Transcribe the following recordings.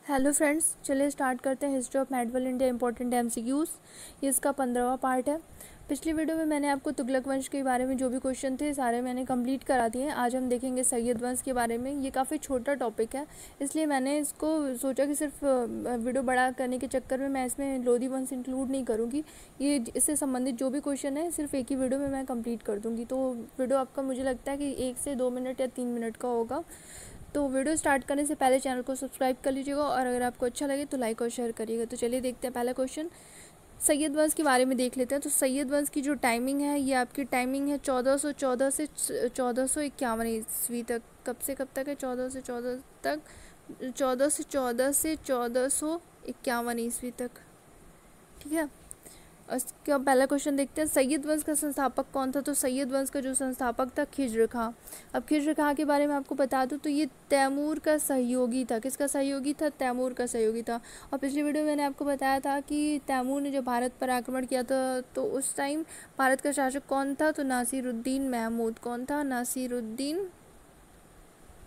Hello friends, चलिए start करते हैं history of medieval India important MCQs. ये इसका 15वां पार्ट है। पिछली वीडियो में मैंने आपको तुगलक वंश के बारे में जो भी क्वेश्चन थे सारे मैंने कंप्लीट करा दिए हैं। आज हम देखेंगे सैयद वंश के बारे में। ये काफ़ी छोटा टॉपिक है, इसलिए मैंने इसको सोचा कि सिर्फ वीडियो बड़ा करने के चक्कर में मैं इसमें लोधी वंश इंक्लूड नहीं करूँगी। ये इससे संबंधित जो भी क्वेश्चन है सिर्फ एक ही वीडियो में मैं कंप्लीट कर दूँगी। तो वीडियो आपका मुझे लगता है कि 1 से 2 मिनट या 3 मिनट का होगा। तो वीडियो स्टार्ट करने से पहले चैनल को सब्सक्राइब कर लीजिएगा और अगर आपको अच्छा लगे तो लाइक और शेयर करिएगा। तो चलिए देखते हैं पहला क्वेश्चन। सैयद वंश के बारे में देख लेते हैं। तो सैयद वंश की जो टाइमिंग है ये आपकी टाइमिंग है 1414 से 1451 ईस्वी तक। कब से कब तक है? 14 से 14 तक, 14 से 14 से 1451 ईस्वी तक। ठीक है, उसका पहला क्वेश्चन देखते हैं। सैयद वंश का संस्थापक कौन था? तो सैयद वंश का जो संस्थापक था खिज्र खां। अब खिज्र खां के बारे में आपको बता दूं तो ये तैमूर का सहयोगी था। किसका सहयोगी था? तैमूर का सहयोगी था। और पिछली वीडियो में मैंने आपको बताया था कि तैमूर ने जब भारत पर आक्रमण किया था तो उस टाइम भारत का शासक कौन था? तो नासिरुद्दीन महमूद। कौन था?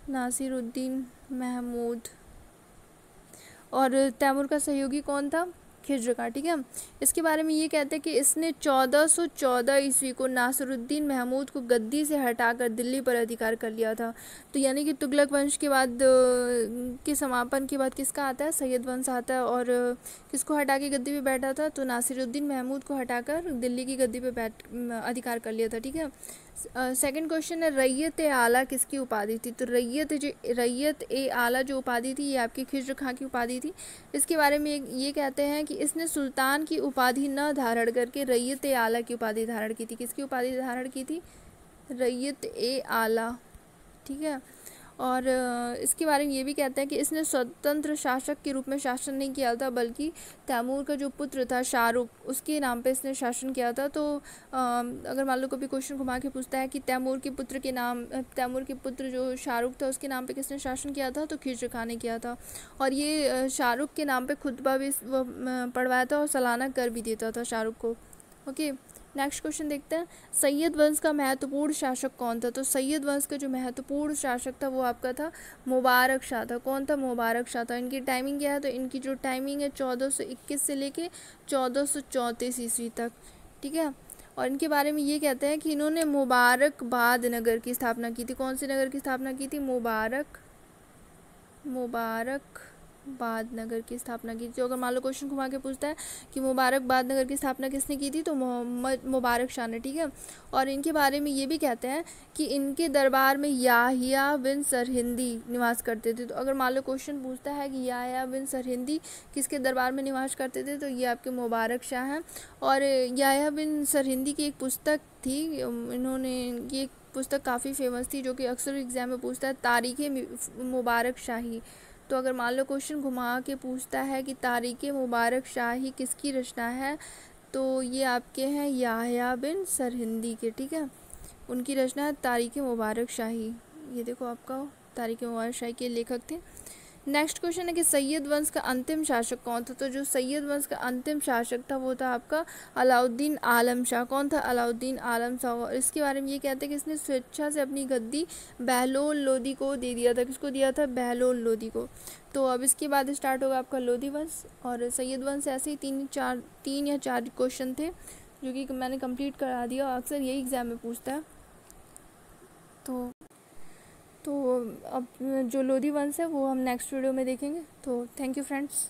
नासिरुद्दीन महमूद। और तैमूर का सहयोगी कौन था? खिज्र खां। ठीक है, इसके बारे में ये कहते हैं कि इसने 1414 ईस्वी को नासिरुद्दीन महमूद को गद्दी से हटाकर दिल्ली पर अधिकार कर लिया था। तो यानी कि तुगलक वंश के बाद के समापन के बाद किसका आता है? सैयद वंश आता है। और किसको हटा के गद्दी पे बैठा था? तो नासिरुद्दीन महमूद को हटाकर दिल्ली की गद्दी पे अधिकार कर लिया था। ठीक है, सेकंड क्वेश्चन है रैयत ए आला किसकी उपाधि थी? तो रैयत ए आला जो उपाधि थी ये आपकी खिज्र खां की उपाधि थी। इसके बारे में ये कहते हैं कि इसने सुल्तान की उपाधि न धारण करके रैयत ए आला की उपाधि धारण की थी। किसकी उपाधि धारण की थी? रैयत ए आला। ठीक है, और इसके बारे में ये भी कहते हैं कि इसने स्वतंत्र शासक के रूप में शासन नहीं किया था, बल्कि तैमूर का जो पुत्र था शाहरुख, उसके नाम पे इसने शासन किया था। तो अगर मान लो कभी क्वेश्चन घुमा के पूछता है कि तैमूर के पुत्र जो शाहरुख था उसके नाम पे किसने शासन किया था? तो खिज्र खां ने किया था। और ये शाहरुख के नाम पे खुतबा भी पढ़वाया था और सालाना कर भी देता था शाहरुख को। ओके, नेक्स्ट क्वेश्चन देखते हैं। सैयद वंश का महत्वपूर्ण शासक कौन था? तो सैयद वंश का जो महत्वपूर्ण शासक था वो आपका था मुबारक शाह था। कौन था? मुबारक शाह था। इनकी टाइमिंग क्या है? तो इनकी जो टाइमिंग है 1421 से लेके 1434 ईस्वी तक। ठीक है, और इनके बारे में ये कहते हैं कि इन्होंने मुबारकबाद नगर की स्थापना की थी। कौन से नगर की स्थापना की थी? मुबारकबाद नगर की स्थापना की थी। तो अगर मान लो क्वेश्चन घुमा के पूछता है कि मुबारकबाद नगर की स्थापना किसने की थी? तो मोहम्मद मुबारक शाह ने। ठीक है, और इनके बारे में ये भी कहते हैं कि इनके दरबार में याहिया बिन सरहिंदी निवास करते थे। तो अगर मान लो क्वेश्चन पूछता है कि याहिया बिन सरहिंदी किसके दरबार में निवास करते थे? तो ये आपके मुबारक शाह हैं। और याहिया बिन सरहिंदी की एक पुस्तक थी, इन्होंने ये पुस्तक काफ़ी फेमस थी जो कि अक्सर एग्जाम में पूछता है, तारीख़ मुबारक शाही। तो अगर मान लो क्वेश्चन घुमा के पूछता है कि तारीख़ मुबारक शाही किसकी रचना है? तो ये आपके हैं याहिया बिन सरहिंदी के। ठीक है, उनकी रचना है तारीख़ मुबारक शाही। ये देखो आपका तारीख़ मुबारक शाही के लेखक थे। नेक्स्ट क्वेश्चन है कि सैयद वंश का अंतिम शासक कौन था? तो जो सैयद वंश का अंतिम शासक था वो था आपका अलाउद्दीन आलम शाह। कौन था? अलाउद्दीन आलम शाह। और इसके बारे में ये कहते हैं कि इसने स्वेच्छा से अपनी गद्दी बहलोल लोदी को दे दिया था। किसको दिया था? बहलोल लोदी को। तो अब इसके बाद स्टार्ट होगा आपका लोधी वंश और सैयद वंश। ऐसे ही तीन या चार क्वेश्चन थे जो कि मैंने कंप्लीट करा दिया और अक्सर यही एग्ज़ाम में पूछता है। तो अब जो लोधी वंश है वो हम नेक्स्ट वीडियो में देखेंगे। तो थैंक यू फ्रेंड्स।